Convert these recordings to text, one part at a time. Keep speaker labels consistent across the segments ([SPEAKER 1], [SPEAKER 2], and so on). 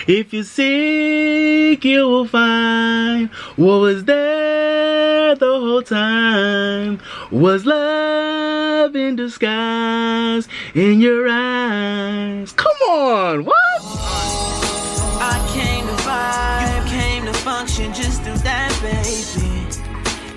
[SPEAKER 1] If you seek, you will find what was there the whole time. Was love in disguise in your eyes. Come on, what?
[SPEAKER 2] I came to vibe, you came to function, just do that, baby.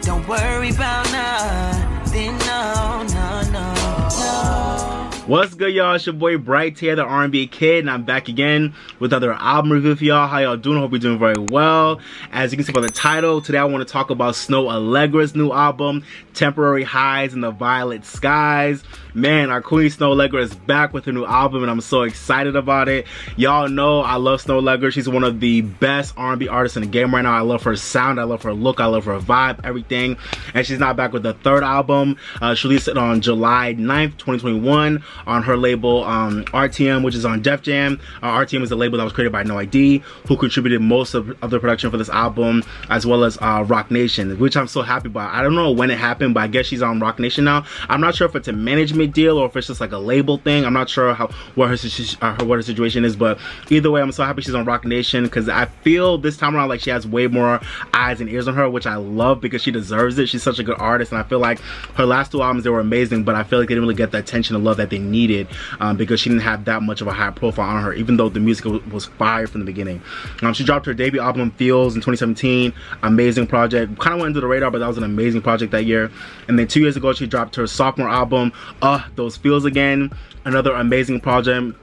[SPEAKER 2] Don't worry about nothing, no, no, no, no.
[SPEAKER 1] What's good, y'all? It's your boy Bright here, the R&B kid, and I'm back again with another album review for y'all. How y'all doing? Hope you're doing very well. As you can see by the title, today I want to talk about Snoh Aalegra's new album, Temporary Highs in the Violet Skies. Man, our queen Snoh Aalegra is back with her new album, and I'm so excited about it. Y'all know I love Snoh Aalegra. She's one of the best R&B artists in the game right now. I love her sound, I love her look, I love her vibe, everything. And she's now back with the third album. She released it on July 9th, 2021 on her label RTM, which is on Def Jam. RTM is the label that was created by No ID, who contributed most of the production for this album, as well as Roc Nation, which I'm so happy about. I don't know when it happened, but I guess she's on Roc Nation now. I'm not sure if it's a management deal or if it's just like a label thing. I'm not sure what her situation is, but either way, I'm so happy she's on Roc Nation, because I feel this time around like she has way more eyes and ears on her, which I love because she deserves it. She's such a good artist, and I feel like her last two albums, they were amazing, but I feel like they didn't really get the attention and love that they needed because she didn't have that much of a high profile on her, even though the music was fire from the beginning. She dropped her debut album Feels in 2017. Amazing project, kind of went under the radar, but that was an amazing project that year. And then 2 years ago she dropped her sophomore album, Those Feels Again. Another amazing project,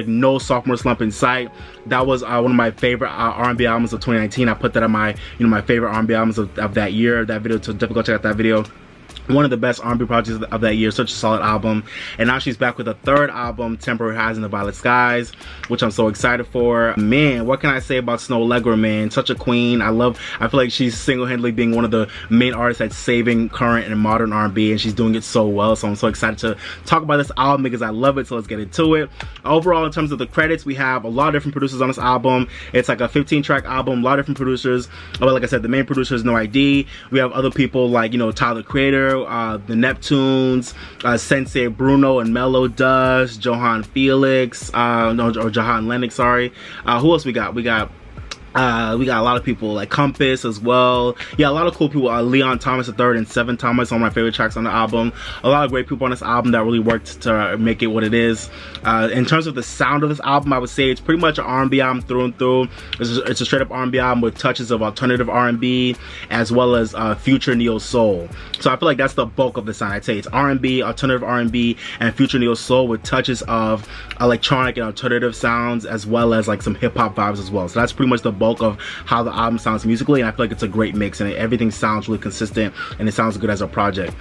[SPEAKER 1] No Sophomore Slump in Sight. That was one of my favorite R&B albums of 2019. I put that on my my favorite R&B albums of that year, that video, so definitely go check out that video. One of the best R&B projects of that year, such a solid album. And now she's back with a third album, Temporary Highs in the Violet Skies, which I'm so excited for. Man, what can I say about Snoh Aalegra, man? Such a queen. I feel like she's single-handedly being one of the main artists that's saving current and modern R&B, and she's doing it so well. So I'm so excited to talk about this album because I love it. So let's get into it. Overall, in terms of the credits, we have a lot of different producers on this album. It's like a 15-track album, a lot of different producers. But like I said, the main producer is No ID. We have other people like, Tyler the Creator, the Neptunes, Sensei Bruno and Mellow Dust, Johan Felix, or Johan Lennox, sorry. Who else we got? We got a lot of people like Compass as well. Yeah, a lot of cool people. Leon Thomas III and Seven Thomas, one of my favorite tracks on the album. A lot of great people on this album that really worked to make it what it is. In terms of the sound of this album, I would say it's pretty much an R&B album through and through. It's a straight up R&B album with touches of alternative R&B as well as future neo soul. So I feel like that's the bulk of the sound. I'd say it's R&B, alternative R&B, and future neo soul with touches of electronic and alternative sounds, as well as like some hip hop vibes as well. So that's pretty much the bulk of how the album sounds musically, and I feel like it's a great mix, and everything sounds really consistent, and it sounds good as a project.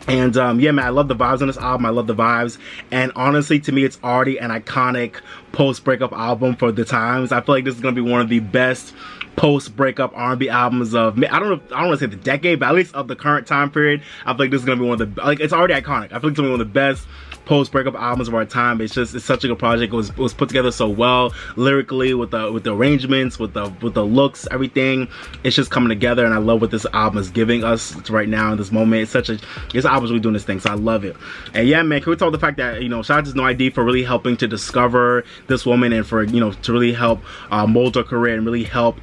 [SPEAKER 1] And yeah, man, I love the vibes on this album. I love the vibes, and honestly, to me, it's already an iconic post-breakup album for the times. I feel like this is gonna be one of the best post-breakup R&B albums of, I don't want to say the decade, but at least of the current time period. I feel like this is gonna be one of the, like, it's already iconic. I feel like it's gonna be one of the best post-breakup albums of our time. It's such a good project. It was put together so well lyrically, with the arrangements, with the looks, everything. It's just coming together, and I love what this album is giving us right now in this moment. This album's really doing this thing, so I love it. And yeah, man, can we talk about the fact that shout out to No ID for really helping to discover this woman, and for to really help mold her career, and really help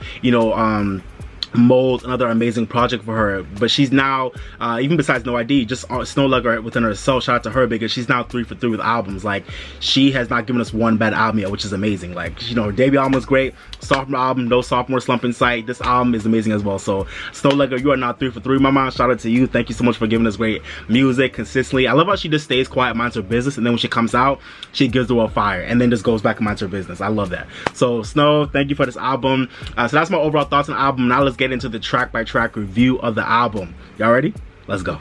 [SPEAKER 1] mold another amazing project for her. But she's now, even besides No ID, just Snoh Aalegra within herself, shout out to her, because she's now 3 for 3 with albums. Like, she has not given us one bad album yet, which is amazing. Like, her debut album was great, sophomore album, No Sophomore Slump in Sight. This album is amazing as well. So Snoh Aalegra, you are now 3 for 3, my mom. Shout out to you. Thank you so much for giving us great music consistently. I love how she just stays quiet, minds her business, and then when she comes out, she gives the world fire, and then just goes back and minds her business. I love that. So Snoh, thank you for this album. So that's my overall thoughts on the album. Now let's get into the track by track review of the album. Y'all ready? Let's go.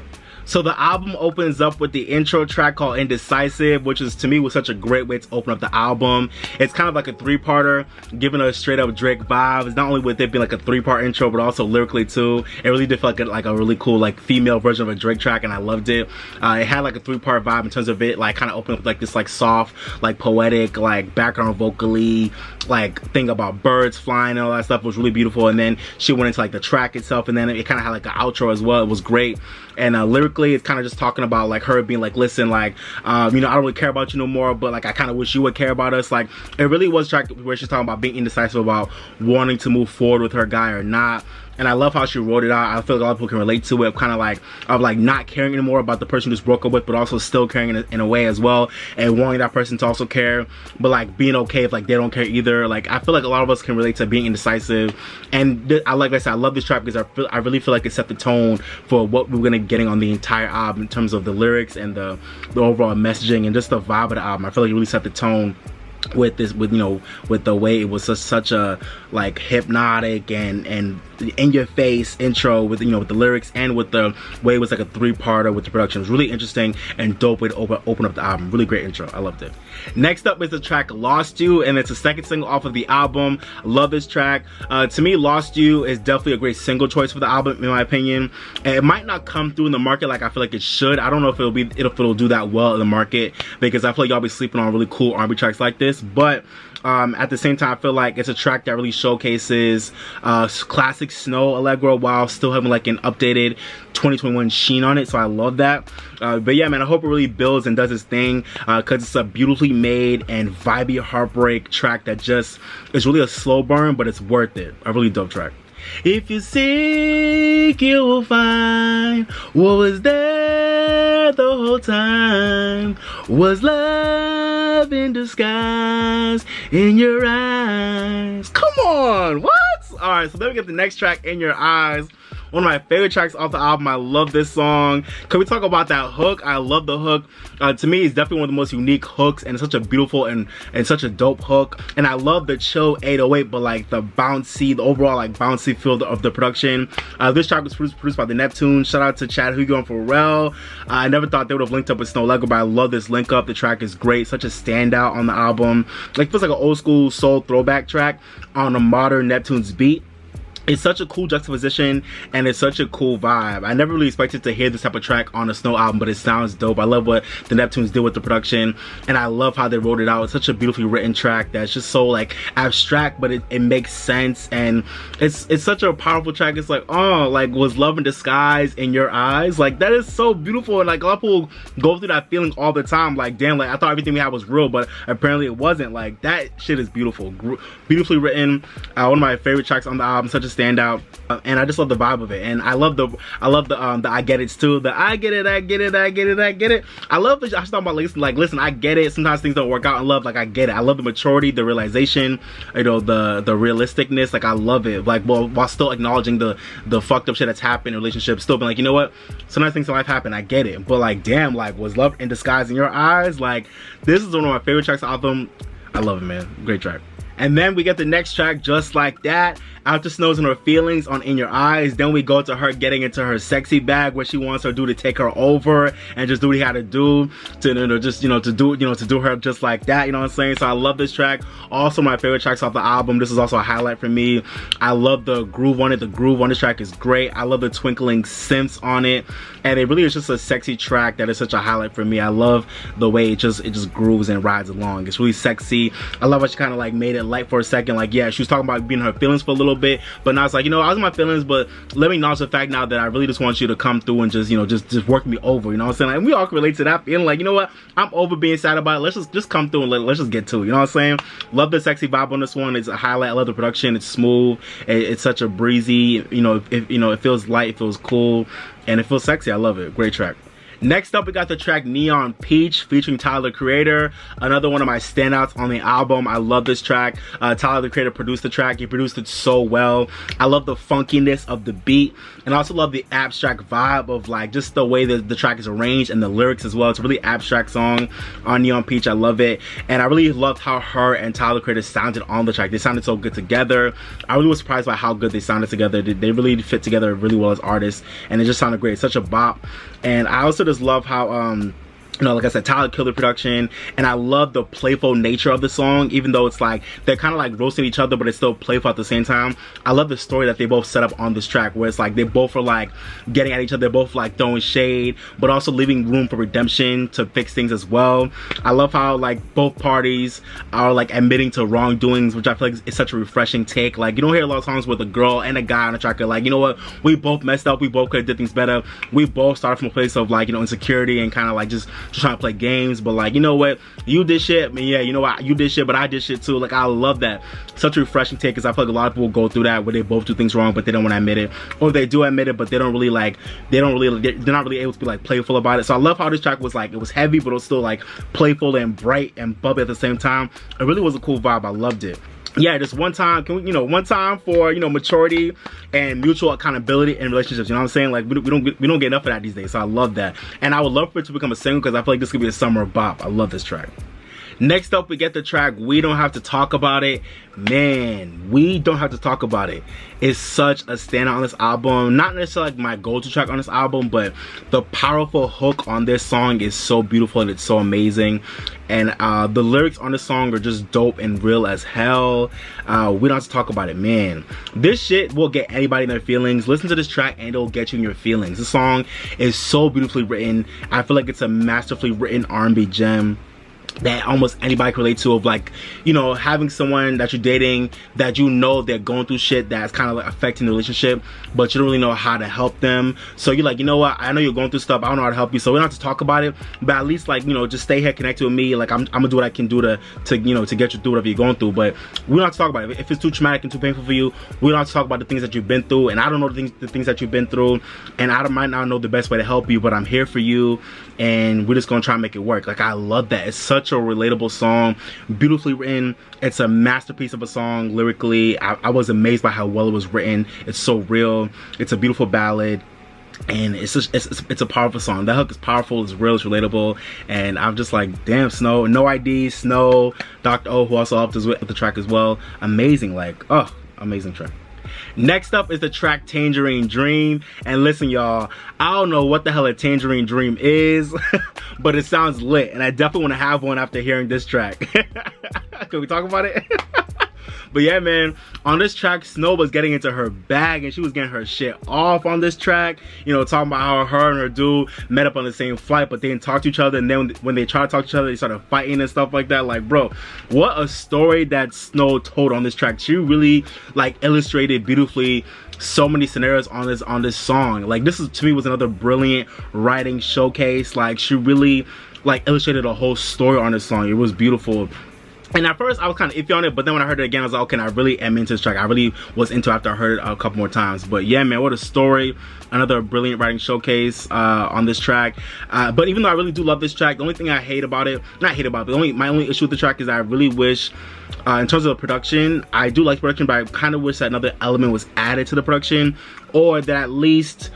[SPEAKER 1] So the album opens up with the intro track called Indecisive, which is, to me, was such a great way to open up the album. It's kind of like a three-parter, giving a straight up Drake vibe. It's not only with it being like a 3-part intro, but also lyrically too. It really did feel like a really cool like female version of a Drake track, and I loved it. It had like a 3-part vibe in terms of it like kind of opening up with like this like soft, like poetic, like background vocally like thing about birds flying and all that stuff. It was really beautiful. And then she went into like the track itself, and then it kind of had like an outro as well. It was great. And lyrically, lyrically, it's kind of just talking about like her being like, listen, like, you know, I don't really care about you no more, but like I kind of wish you would care about us. Like, it really was a track where she's talking about being indecisive about wanting to move forward with her guy or not. And I love how she wrote it out. I feel like a lot of people can relate to it, kind of like, of like not caring anymore about the person you just broke up with, but also still caring in a way as well, and wanting that person to also care, but like being okay if like they don't care either. Like, I feel like a lot of us can relate to being indecisive. And like I said, I love this track because I really feel like it set the tone for what we're gonna getting on the entire album in terms of the lyrics and the overall messaging and just the vibe of the album. I feel like it really set the tone with this, with, you know, with the way it was such a like hypnotic and in your face intro with, you know, with the lyrics and with the way it was like a three-parter with the production. It was really interesting and dope way to open up the album. Really great intro. I loved it. Next up is the track Lost You, and it's the second single off of the album. I love this track. To me, Lost You is definitely a great single choice for the album, in my opinion. And it might not come through in the market like I feel like it should. I don't know if it'll do that well in the market, because I feel like y'all be sleeping on really cool R&B tracks like this. But at the same time, I feel like it's a track that really showcases classic Snoh Aalegra while still having like an updated 2021 sheen on it. So I love that. But yeah, man, I hope it really builds and does its thing, because it's a beautifully made and vibey heartbreak track that just is really a slow burn, but it's worth it. A really dope track. If you seek, you will find what was there the whole time. Was love in disguise in your eyes. Come on, what? Alright, so then we get the next track, In Your Eyes. One of my favorite tracks off the album. I love this song. Can we talk about that hook? I love the hook. To me, it's definitely one of the most unique hooks, and it's such a beautiful and such a dope hook. And I love the chill 808, but like the bouncy, the overall like bouncy feel of the production. This track was produced by the Neptunes. Shout out to Chad Hugo and Pharrell. I never thought they would have linked up with Snoh Aalegra, but I love this link up. The track is great. Such a standout on the album. Like, feels like an old school soul throwback track on a modern Neptunes beat. It's such a cool juxtaposition, and it's such a cool vibe. I never really expected to hear this type of track on a Snoh album, but it sounds dope. I love what the Neptunes did with the production, and I love how they wrote it out. It's such a beautifully written track that's just so like abstract, but it makes sense, and it's such a powerful track. It's like, oh, like, was love in disguise in your eyes? Like, that is so beautiful, and like a lot of people go through that feeling all the time. Like, damn, like I thought everything we had was real, but apparently it wasn't. Like, that shit is beautiful, beautifully written. One of my favorite tracks on the album, such a standout, and I just love the vibe of it. And I love the I get it too. The I get it, I get it, I get it, I get it. I love the, I was talking about like listen, I get it. Sometimes things don't work out in love. Like, I get it. I love the maturity, the realization, you know, the realisticness. Like, I love it. Like, while still acknowledging the fucked up shit that's happened in relationships, still being like, you know what, sometimes things in life happen. I get it. But like, damn, like, was love in disguise in your eyes? Like, this is one of my favorite tracks off them. I love it, man. Great track. And then we get the next track, Just Like That. After Snoh's in her feelings on In Your Eyes, then we go to her getting into her sexy bag, where she wants her dude to take her over and just do what he had to do to, you know, just, you know, to do her just like that. You know what I'm saying? So I love this track. Also, my favorite tracks off the album. This is also a highlight for me. I love the groove on it. The groove on this track is great. I love the twinkling synths on it, and it really is just a sexy track that is such a highlight for me. I love the way it just grooves and rides along. It's really sexy. I love how she kind of like made it light for a second. Like, yeah, she was talking about being in her feelings for a little bit, but now it's like, you know, I was in my feelings, but let me acknowledge the fact now that I really just want you to come through and just, you know, just work me over. You know what I'm saying? Like, we all can relate to that feeling. Like, you know what, I'm over being sad about it. Let's just come through and let's just get to it. You know what I'm saying? Love the sexy vibe on this one. It's a highlight. I love the production. It's smooth. It's such a breezy, you know, it feels light, it feels cool, and it feels sexy. I love it. Great track. Next up, we got the track Neon Peach featuring Tyler the Creator, another one of my standouts on the album. I love this track. Tyler the Creator produced the track. He produced it so well. I love the funkiness of the beat, and I also love the abstract vibe of like just the way that the track is arranged and the lyrics as well. It's a really abstract song on Neon Peach. I love it, and I really loved how her and Tyler the Creator sounded on the track. They sounded so good together. I really was surprised by how good they sounded together. They really fit together really well as artists, and it just sounded great. Such a bop. And I also just love how you know, like I said, Tyler killed the production, and I love the playful nature of the song, even though it's like they're kind of like roasting each other, but it's still playful at the same time. I love the story that they both set up on this track, where it's like they both are like getting at each other, they're both like throwing shade, but also leaving room for redemption to fix things as well. I love how like both parties are like admitting to wrongdoings, which I feel like is such a refreshing take. Like, you don't hear a lot of songs with a girl and a guy on the track are like, you know what, we both messed up, we both could have did things better, we both started from a place of like, you know, insecurity and kind of like just trying to play games, but like, you know what, you did shit, I mean, yeah, you know what, you did shit, but I did shit too. Like, I love that. Such a refreshing take, because I feel like a lot of people go through that where they both do things wrong, but they don't want to admit it, or they do admit it, but they don't really like, they're not really able to be like playful about it. So I love how this track was like, it was heavy, but it was still like playful and bright and bubbly at the same time. It really was a cool vibe. I loved it. Yeah, just one time, can we, you know, one time for, you know, maturity and mutual accountability in relationships. You know what I'm saying? Like, we don't get enough of that these days. So I love that, and I would love for it to become a single, because I feel like this could be a summer bop. I love this track. Next up, we get the track We Don't Have to Talk About It. Man, We Don't Have to Talk About It is such a standout on this album. Not necessarily like my go-to track on this album, but the powerful hook on this song is so beautiful and it's so amazing. And the lyrics on this song are just dope and real as hell. We Don't Have to Talk About It, man. This shit will get anybody in their feelings. Listen to this track and it'll get you in your feelings. This song is so beautifully written. I feel like it's a masterfully written R&B gem that almost anybody can relate to, of like, you know, having someone that you're dating that you know they're going through shit that's kind of like affecting the relationship, but you don't really know how to help them. So you're like, you know what, I know you're going through stuff, I don't know how to help you, so we don't have to talk about it, but at least, like, you know, just stay here connected with me. Like, I'm gonna do what I can do to you know, to get you through whatever you're going through. But we don't have to talk about it. If it's too traumatic and too painful for you, we don't have to talk about the things that you've been through, and I don't know the things that you've been through, and I might not know the best way to help you, but I'm here for you, and we're just gonna try and make it work. Like, I love that. It's such a relatable song, beautifully written. It's a masterpiece of a song lyrically. I was amazed by how well it was written. It's so real. It's a beautiful ballad, and it's a powerful song. That hook is powerful, it's real, it's relatable, and I'm just like, damn, Snoh. No ID, Snoh, Dr. O, who also helped us with the track as well. Amazing, like, oh, amazing track. Next up is the track Tangerine Dream. And listen, y'all, I don't know what the hell a Tangerine Dream is, but it sounds lit, and I definitely want to have one after hearing this track. Can we talk about it? But yeah, man, on this track, Snoh was getting into her bag, and she was getting her shit off on this track. You know, talking about how her and her dude met up on the same flight, but they didn't talk to each other. And then when they tried to talk to each other, they started fighting and stuff like that. Like, bro, what a story that Snoh told on this track. She really, like, illustrated beautifully so many scenarios on this song. Like, this is, to me, was another brilliant writing showcase. Like, she really, like, illustrated a whole story on this song. It was beautiful. And at first I was kind of iffy on it, but then when I heard it again, I was like, okay, I really am into this track. I really was into it after I heard it a couple more times. But yeah, man, what a story. Another brilliant writing showcase on this track. But even though I really do love this track, the only thing I hate about it, not hate about it, but my only issue with the track is that I really wish, in terms of the production, I do like production, but I kind of wish that another element was added to the production, or that at least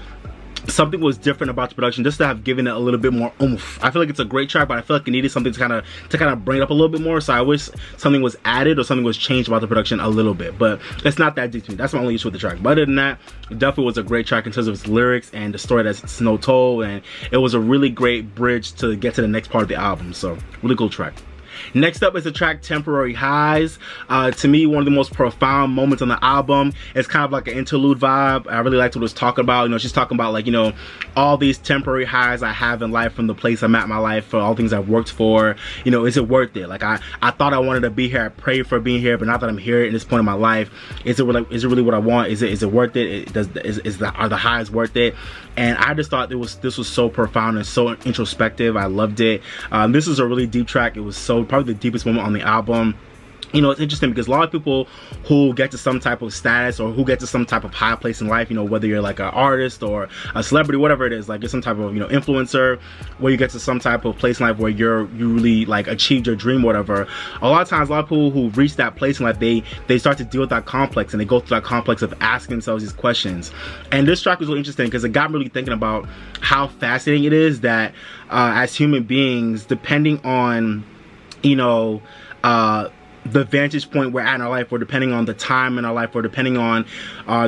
[SPEAKER 1] something was different about the production, just to have given it a little bit more oomph. I feel like it's a great track, but I feel like it needed something to kind of bring it up a little bit more. So I wish something was added or something was changed about the production a little bit, but it's not that deep to me. That's my only issue with the track. But other than that, it definitely was a great track in terms of its lyrics and the story that Snoh told, and it was a really great bridge to get to the next part of the album. So really cool track. Next up is the track Temporary Highs. To me, one of the most profound moments on the album. It's kind of like an interlude vibe. I really liked what it was talking about. You know, she's talking about, like, you know, all these temporary highs I have in life from the place I'm at in my life, for all things I've worked for. You know, is it worth it? Like, I thought I wanted to be here. I prayed for being here, but now that I'm here at this point in my life, is it really what I want? Is it worth it? Are the highs worth it? And I just thought this was so profound and so introspective. I loved it. This is a really deep track. It was probably the deepest moment on the album. You know, it's interesting because a lot of people who get to some type of status, or who get to some type of high place in life, you know, whether you're like an artist or a celebrity, whatever it is, like you're some type of, you know, influencer, where you get to some type of place in life where you really like achieved your dream, whatever. A lot of times, a lot of people who reach that place in life, they start to deal with that complex, and they go through that complex of asking themselves these questions. And this track was really interesting because it got me really thinking about how fascinating it is that as human beings, depending on, you know, the vantage point we're at in our life, or depending on the time in our life, or depending on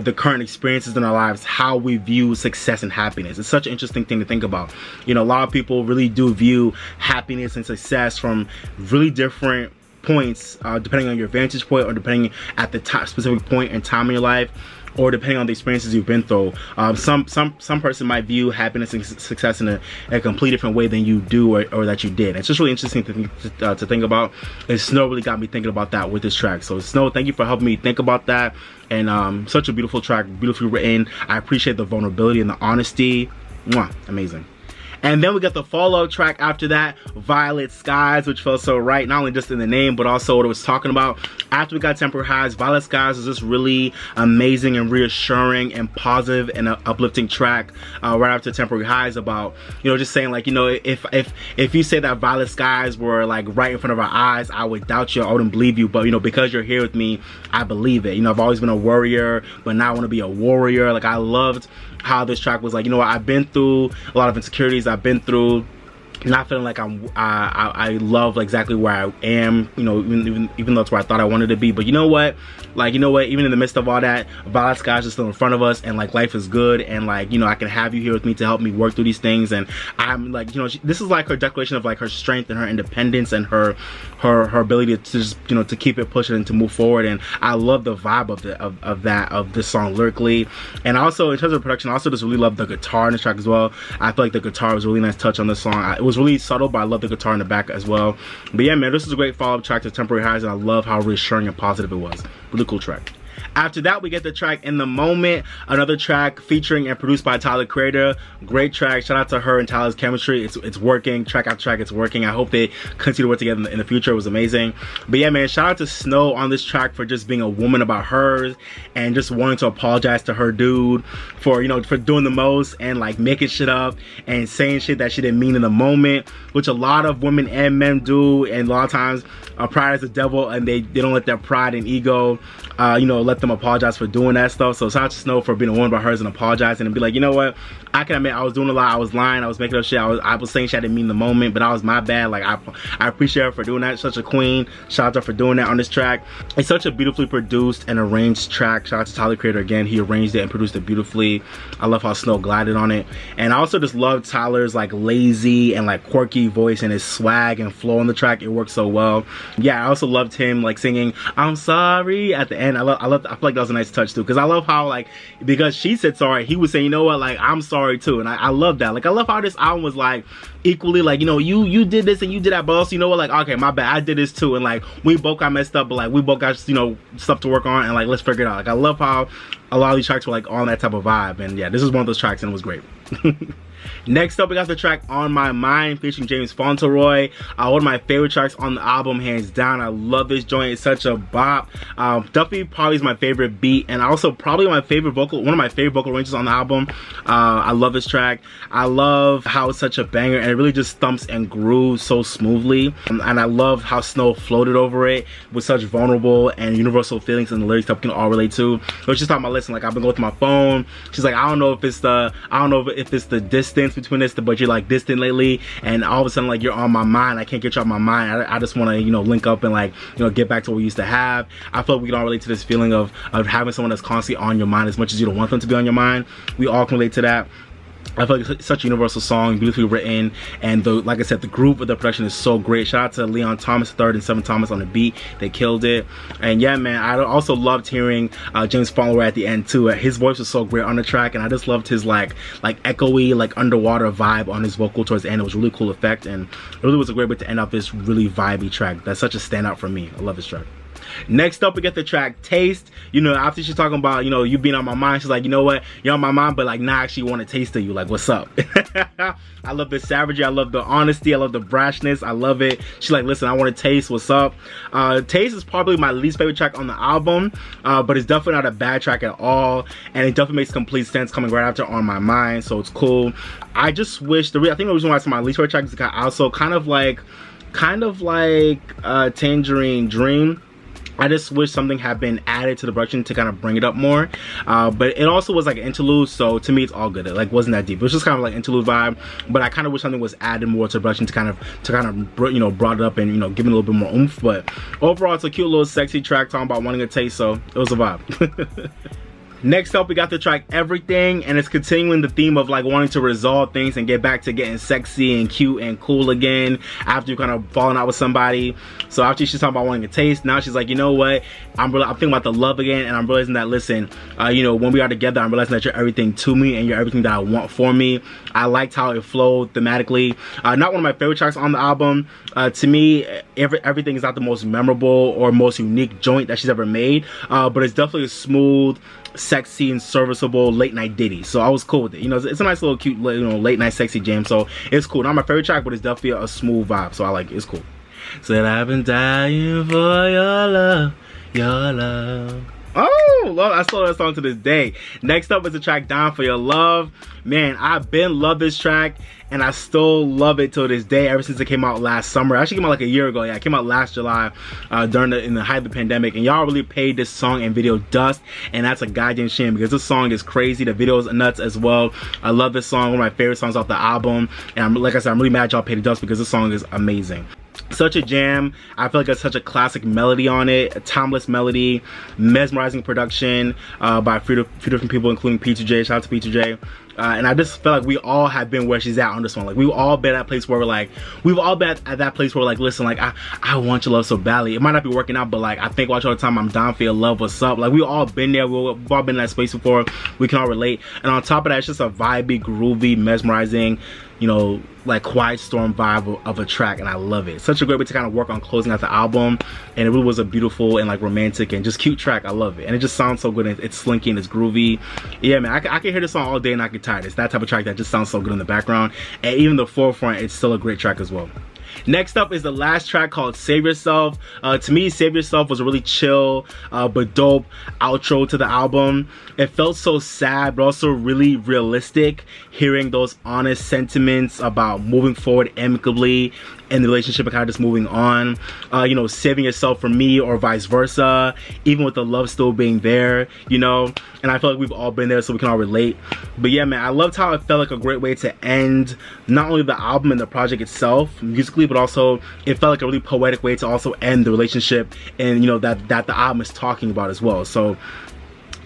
[SPEAKER 1] the current experiences in our lives, how we view success and happiness. It's such an interesting thing to think about. You know, a lot of people really do view happiness and success from really different points, depending on your vantage point, or depending at the specific point in time in your life, or depending on the experiences you've been through. Some person might view happiness and success in a completely different way than you do, or that you did. It's just really interesting to think about. And Snoh really got me thinking about that with this track. So Snoh, thank you for helping me think about that. And such a beautiful track, beautifully written. I appreciate the vulnerability and the honesty. Mwah, amazing. And then we got the follow-up track after that, Violet Skies, which felt so right, not only just in the name, but also what it was talking about. After we got Temporary Highs, Violet Skies is just really amazing and reassuring and positive and uplifting track right after Temporary Highs, about, you know, just saying, like, you know, if you say that Violet Skies were like right in front of our eyes, I would doubt you, I wouldn't believe you, but, you know, because you're here with me, I believe it. You know, I've always been a worrier, but now I want to be a warrior. Like, I loved how this track was like, you know what, I've been through a lot of insecurities, I've been through not feeling like I love exactly where I am, you know, even though it's where I thought I wanted to be. But you know what, like, you know what, even in the midst of all that, Violet Skies is still in front of us, and like, life is good, and like, you know, I can have you here with me to help me work through these things. And I'm like, you know, this is like her declaration of like her strength and her independence and her ability to just, you know, to keep it pushing and to move forward. And I love the vibe of this song lyrically. And also in terms of production, I also just really love the guitar in this track as well. I feel like the guitar was a really nice touch on this song. It was really subtle, but I love the guitar in the back as well. But yeah, man, this is a great follow-up track to Temporary Highs, and I love how reassuring and positive it was. Really cool track. After that, we get the track In the Moment, another track featuring and produced by Tyler Creator. Great track. Shout out to her and Tyler's chemistry. It's working. Track after track, it's working. I hope they continue to work together in the future. It was amazing. But yeah, man, shout out to Snoh on this track for just being a woman about hers, and just wanting to apologize to her dude for, you know, for doing the most and like making shit up and saying shit that she didn't mean in the moment, which a lot of women and men do. And a lot of times pride is the devil, and they don't let their pride and ego you know, let them apologize for doing that stuff. So shout out to Snoh for being a woman about hers and apologizing and be like, you know what, I can admit I was doing a lot, I was lying, I was making up shit, I was saying shit I didn't mean in the moment, but that was my bad. Like, I appreciate her for doing that. Such a queen. Shout out to her for doing that on this track. It's such a beautifully produced and arranged track. Shout out to Tyler Creator again. He arranged it and produced it beautifully. I love how Snoh glided on it. And I also just love Tyler's like lazy and like quirky voice and his swag and flow on the track. It works so well. Yeah, I also loved him like singing "I'm sorry" at the end. I feel like that was a nice touch too, because I love how, like, because she said sorry, he was saying, you know what, like, I'm sorry too. And I love that. Like, I love how this album was like equally like, you know, you did this and you did that, but also, you know what, like, okay, my bad, I did this too, and like, we both got messed up, but like, we both got, you know, stuff to work on, and like, let's figure it out. Like, I love how a lot of these tracks were like on that type of vibe. And yeah, this is one of those tracks, and it was great. Next up, we got the track On My Mind featuring James Fauntleroy. One of my favorite tracks on the album, hands down. I love this joint. It's such a bop. Duffy probably is my favorite beat, and also probably one of my favorite vocal ranges on the album. I love this track. I love how it's such a banger, and it really just thumps and grooves so smoothly. And I love how Snoh floated over it with such vulnerable and universal feelings, and the lyrics that we can all relate to. So she's talking about, listen, like, I've been going through my phone. She's like, I don't know if it's the distance between us, but you're like distant lately, and all of a sudden, like, you're on my mind. I can't get you off my mind. I just want to, you know, link up and, like, you know, get back to what we used to have. I feel like we can all relate to this feeling of having someone that's constantly on your mind as much as you don't want them to be on your mind. We all can relate to that. I feel like it's such a universal song, beautifully written, and like I said, the groove of the production is so great. Shout out to Leon Thomas III and Seven Thomas on the beat. They killed it. And yeah, man, I also loved hearing James Fauntleroy at the end too. His voice was so great on the track, and I just loved his like echoey, like underwater vibe on his vocal towards the end. It was a really cool effect, and it really was a great way to end off this really vibey track. That's such a standout for me. I love this track. Next up, we get the track Taste. You know, after she's talking about, you know, you being on my mind, she's like, you know what, you're on my mind, but like, now I actually want a taste of you. Like, what's up? I love the savagery, I love the honesty, I love the brashness, I love it. She's like, listen, I want to taste, what's up? Taste is probably my least favorite track on the album, but it's definitely not a bad track at all, and it definitely makes complete sense coming right after On My Mind, so it's cool. I just wish, I think the reason why it's my least favorite track is also kind of like Tangerine Dream. I just wish something had been added to the production to kind of bring it up more, but it also was like an interlude, so to me it's all good. It like wasn't that deep. It was just kind of like interlude vibe, but I kind of wish something was added more to the production to kind of you know, brought it up and, you know, give it a little bit more oomph. But overall, it's a cute little sexy track talking about wanting a taste, so it was a vibe. Next up, we got the track Everything, and it's continuing the theme of like wanting to resolve things and get back to getting sexy and cute and cool again after you kind of falling out with somebody. So after she's talking about wanting a taste, now she's like, you know what, I'm thinking about the love again, and I'm realizing that, listen, you know, when we are together, I'm realizing that you're everything to me and you're everything that I want for me. I liked how it flowed thematically. Not one of my favorite tracks on the album. To me, Everything is not the most memorable or most unique joint that she's ever made, but it's definitely a smooth, sexy and serviceable late night ditty. So I was cool with it. You know, it's a nice little cute, you know, late night sexy jam. So it's cool. Not my favorite track, but it's definitely a smooth vibe. So I like it. It's cool. Said I've been dying for your love, your love. Oh, love, I still love that song to this day. Next up is the track Down for Your Love. Man, I've been love this track, and I still love it till this day, ever since it came out last summer. It actually came out like a year ago. Yeah, it came out last July in the height of the pandemic, and y'all really paid this song and video dust, and that's a goddamn shame because this song is crazy. The video is nuts as well. I love this song, one of my favorite songs off the album, and like I said, I'm really mad y'all paid the dust because this song is amazing. Such a jam. I feel like it's such a classic melody on it, a timeless melody, mesmerizing production by a few different people, including P2J. Shout out to P2J. And I just felt like we all have been where she's at on this one. Like, we've all been at that place where we're like, listen, like, I want your love so badly. It might not be working out, but like, I think watch all the time, I'm down for your love, what's up? Like, we've all been there, we've all been in that space before. We can all relate. And on top of that, it's just a vibey, groovy, mesmerizing, you know, like Quiet Storm vibe of a track, and I love it. Such a great way to kind of work on closing out the album, and it really was a beautiful and like romantic and just cute track. I love it, and it just sounds so good. It's slinky and it's groovy. Yeah, man, I can hear this song all day and not get tired. It's that type of track that just sounds so good in the background, and even the forefront, it's still a great track as well. Next up is the last track called Save Yourself. To me, Save Yourself was a really chill but dope outro to the album. It felt so sad but also really realistic, hearing those honest sentiments about moving forward amicably in the relationship and kind of just moving on. You know, saving yourself for me or vice versa, even with the love still being there, you know. And I feel like we've all been there, so we can all relate. But yeah, man, I loved how it felt like a great way to end not only the album and the project itself musically, but also it felt like a really poetic way to also end the relationship, and you know, that the album is talking about as well. So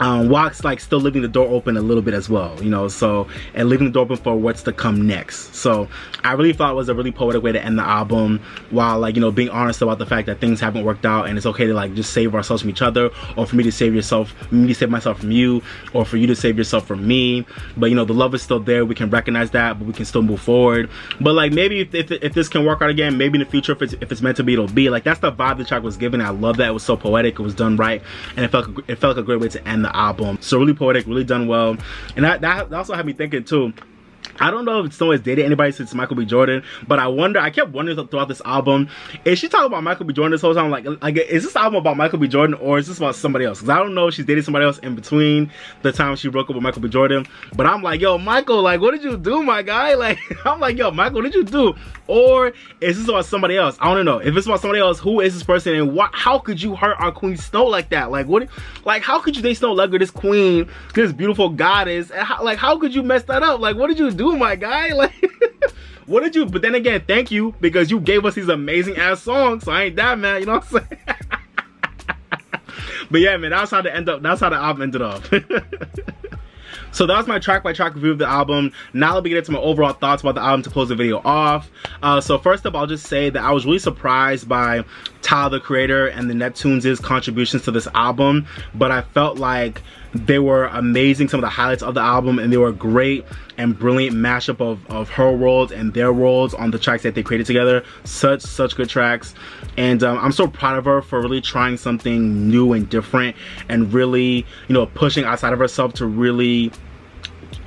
[SPEAKER 1] Walk's like still leaving the door open a little bit as well, you know, so, and leaving the door open for what's to come next. So I really thought it was a really poetic way to end the album, while like, you know, being honest about the fact that things haven't worked out and it's okay to like just save ourselves from each other, or for me to save myself from you, or for you to save yourself from me. But you know, the love is still there. We can recognize that, but we can still move forward. But like, maybe if this can work out again, maybe in the future, if it's meant to be, it'll be. Like, that's the vibe the track was given. I love that. It was so poetic. It was done right, and it felt like a great way to end the album. So really poetic, really done well. And that also had me thinking too, I don't know if Snoh has dated anybody since Michael B. Jordan, but I kept wondering throughout this album, is she talking about Michael B. Jordan this whole time? Like, is this album about Michael B. Jordan, or is this about somebody else? Because I don't know if she's dated somebody else in between the time she broke up with Michael B. Jordan. But I'm like, yo, Michael, like, what did you do, my guy? Like, I'm like, yo, Michael, what did you do? Or is this about somebody else? I don't know. If it's about somebody else, who is this person, and how could you hurt our queen Snoh like that? Like, what? Like, how could you date Snoh Aalegra, this queen, this beautiful goddess? How could you mess that up? Like, what did you do, my guy? Like, what did you? But then again, thank you, because you gave us these amazing ass songs, so I ain't that mad, you know what I'm saying? But yeah, man, that's how the album ended off. So that was my track by track review of the album. Now let me get into my overall thoughts about the album to close the video off. So first up, I'll just say that I was really surprised by Tyler, the Creator, and the Neptunes' contributions to this album, but I felt like they were amazing, some of the highlights of the album, and they were a great and brilliant mashup of her worlds and their worlds on the tracks that they created together. Such good tracks, and I'm so proud of her for really trying something new and different, and really, you know, pushing outside of herself to really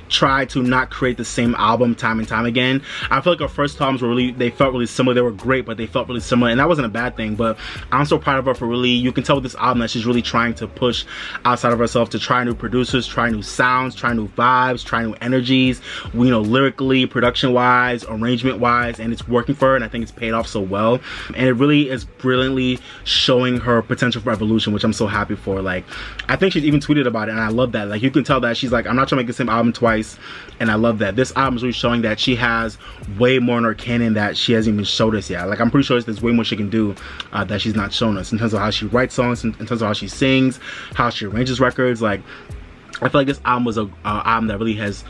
[SPEAKER 1] try to not create the same album time and time again. I feel like her first two albums were really, they felt really similar. They were great, but they felt really similar, and that wasn't a bad thing. But I'm so proud of her for really, you can tell with this album that she's really trying to push outside of herself, to try new producers, try new sounds, try new vibes, try new energies, you know, lyrically, production wise, arrangement wise, and it's working for her, and I think it's paid off so well. And it really is brilliantly showing her potential for evolution, which I'm so happy for. Like, I think she's even tweeted about it, and I love that. Like, you can tell that she's like, I'm not trying to make the same album twice, and I love that. This album is really showing that she has way more in her canon that she hasn't even showed us yet. Like, I'm pretty sure there's way more she can do that she's not shown us, in terms of how she writes songs, in terms of how she sings, how she arranges records. Like, I feel like this album was a album that really has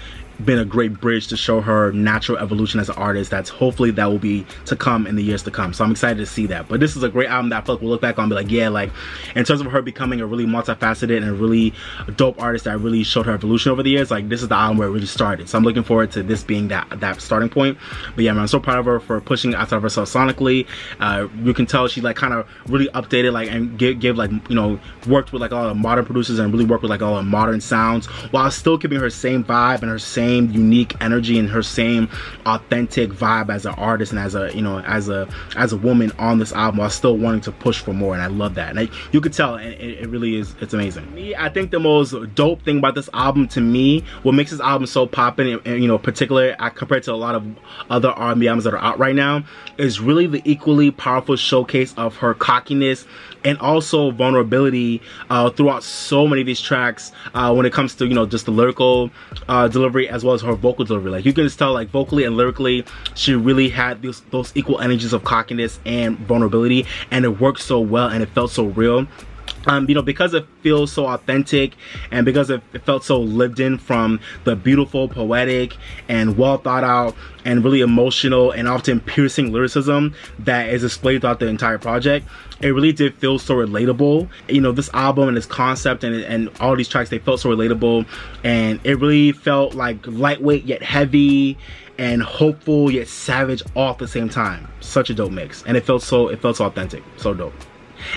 [SPEAKER 1] been a great bridge to show her natural evolution as an artist. That's hopefully that will be to come in the years to come. So I'm excited to see that. But this is a great album that I feel like we'll look back on and be like, yeah, like, in terms of her becoming a really multifaceted and a really dope artist that really showed her evolution over the years, like, this is the album where it really started. So I'm looking forward to this being that starting point. But yeah, man, I'm so proud of her for pushing outside of herself sonically. You can tell she like kind of really updated, like, and give like, you know, worked with like all the modern producers and really worked with like all the modern sounds, while still keeping her same vibe and her same unique energy and her same authentic vibe as an artist and as a, you know, as a woman on this album, while still wanting to push for more. And I love that, and you could tell, and it really is, it's amazing. Me, I think the most dope thing about this album, to me, what makes this album so poppin', and you know, particularly compared to a lot of other R&B albums that are out right now, is really the equally powerful showcase of her cockiness and also vulnerability throughout so many of these tracks, when it comes to, you know, just the lyrical delivery as well as her vocal delivery. Like, you can just tell, like, vocally and lyrically, she really had those equal energies of cockiness and vulnerability, and it worked so well and it felt so real. You know, because it feels so authentic, and because it felt so lived in from the beautiful, poetic, and well thought out, and really emotional and often piercing lyricism that is displayed throughout the entire project, it really did feel so relatable. You know, this album and its concept and all these tracks, they felt so relatable, and it really felt like lightweight yet heavy, and hopeful yet savage all at the same time. Such a dope mix, and it felt so authentic, so dope.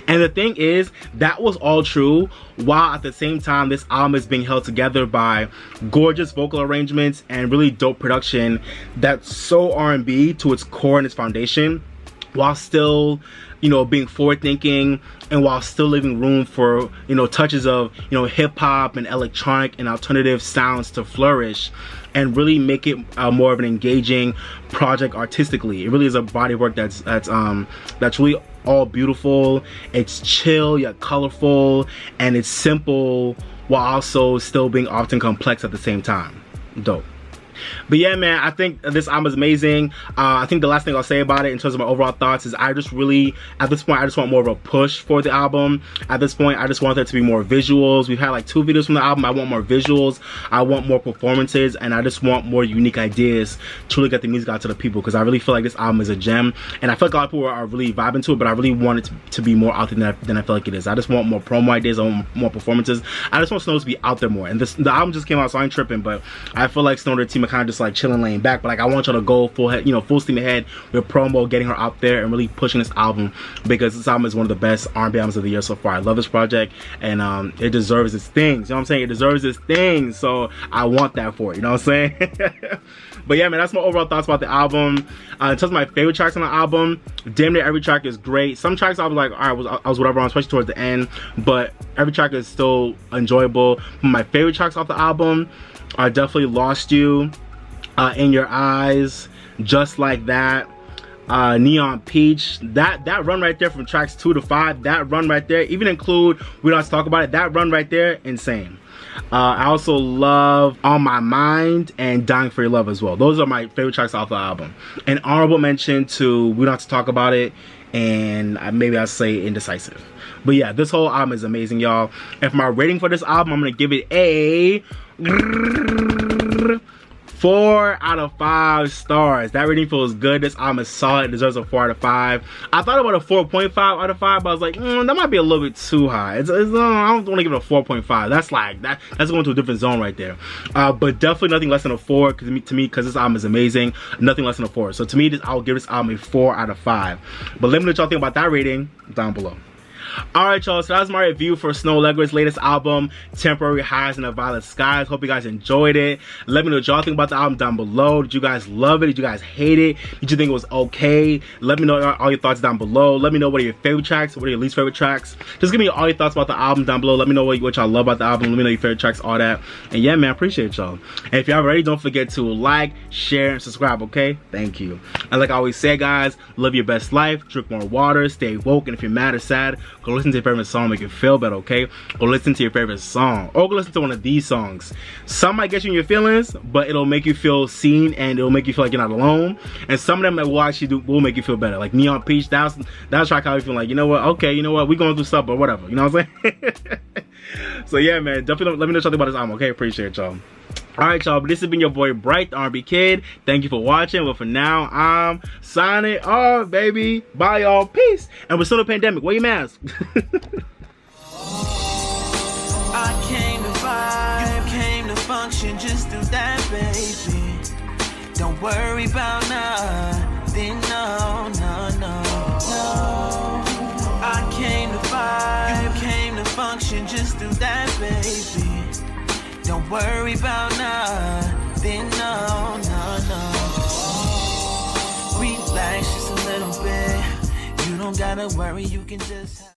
[SPEAKER 1] And the thing is, that was all true while at the same time this album is being held together by gorgeous vocal arrangements and really dope production that's so R&B to its core and its foundation, while still, you know, being forward thinking, and while still leaving room for, you know, touches of, you know, hip hop and electronic and alternative sounds to flourish and really make it more of an engaging project artistically. It really is a body of work that's really all beautiful. It's chill yet colorful, and it's simple while also still being often complex at the same time. Dope. But yeah, man, I think this album is amazing. I think the last thing I'll say about it in terms of my overall thoughts is I just really, at this point, I just want more of a push for the album. At this point, I just want there to be more visuals. We've had like 2 videos from the album. I want more visuals. I want more performances, and I just want more unique ideas to really get the music out to the people, because I really feel like this album is a gem, and I feel like a lot of people are really vibing to it, but I really want it to be more out there than I feel like it is. I just want more promo ideas. I want more performances. I just want Snoh to be out there more. And the album just came out, so I ain't tripping, but I feel like Snoh and the team are kind of just like chilling, laying back. But like, I want y'all to go full head, you know, full steam ahead with promo, getting her out there and really pushing this album, because this album is one of the best R&B albums of the year so far. I love this project, and it deserves its things. You know what I'm saying? It deserves its things, so I want that for it. You know what I'm saying? But yeah, man, that's my overall thoughts about the album. In terms of my favorite tracks on the album, damn near every track is great. Some tracks I was like, all right, I was whatever on, especially towards the end, but every track is still enjoyable. My favorite tracks off the album are definitely Lost You, In Your Eyes, Just Like That, Neon Peach. That run right there from tracks 2 to 5, that run right there, even include We Don't Have to Talk About It, that run right there, insane. I also love On My Mind and Dying for Your Love as well. Those are my favorite tracks off the album. An honorable mention to We Don't Have to Talk About It, and maybe I'll say Indecisive. But yeah, this whole album is amazing, y'all. And for my rating for this album, I'm gonna give it a 4 out of 5 stars. That rating feels good. This album is solid. It deserves a 4 out of 5. I thought about a 4.5 out of 5, but I was like, that might be a little bit too high. I don't want to give it a 4.5. That's like that's going to a different zone right there. But definitely nothing less than a 4 to me, because this album is amazing. Nothing less than a 4. So to me, I'll give this album a 4 out of 5. But let me know what y'all think about that rating down below. Alright, y'all, so that's my review for Snoh Aalegra's latest album, Temporary Highs in the Violet Skies. Hope you guys enjoyed it. Let me know what y'all think about the album down below. Did you guys love it? Did you guys hate it? Did you think it was okay? Let me know all your thoughts down below. Let me know what are your favorite tracks, what are your least favorite tracks. Just give me all your thoughts about the album down below. Let me know what y'all love about the album. Let me know your favorite tracks, all that. And yeah, man, I appreciate y'all. And if y'all already, don't forget to like, share, and subscribe, okay? Thank you. And like I always say, guys, live your best life, drink more water, stay woke, and if you're mad or sad, go listen to your favorite song, make you feel better, okay? Go listen to your favorite song, or go listen to one of these songs. Some might get you in your feelings, but it'll make you feel seen, and it'll make you feel like you're not alone. And some of them that will actually will make you feel better. Like Neon Peach, that's track how you feel like, you know what, okay, you know what, we going through stuff, but whatever, you know what I'm saying? So yeah, man, definitely let me know something about this album, okay? Appreciate y'all. Alright, y'all, but this has been your boy Bright, the R&B Kid. Thank you for watching. But for now, I'm signing off, baby. Bye, y'all. Peace. And we're still in a pandemic. Wear your mask.
[SPEAKER 2] I came to vibe, you came to function, just do that, baby. Don't worry about nothing, no, no, no, no. I came to vibe, you came to function, just do that, baby. Don't worry about nothing, no, no, no. Relax just a little bit. You don't gotta worry, you can just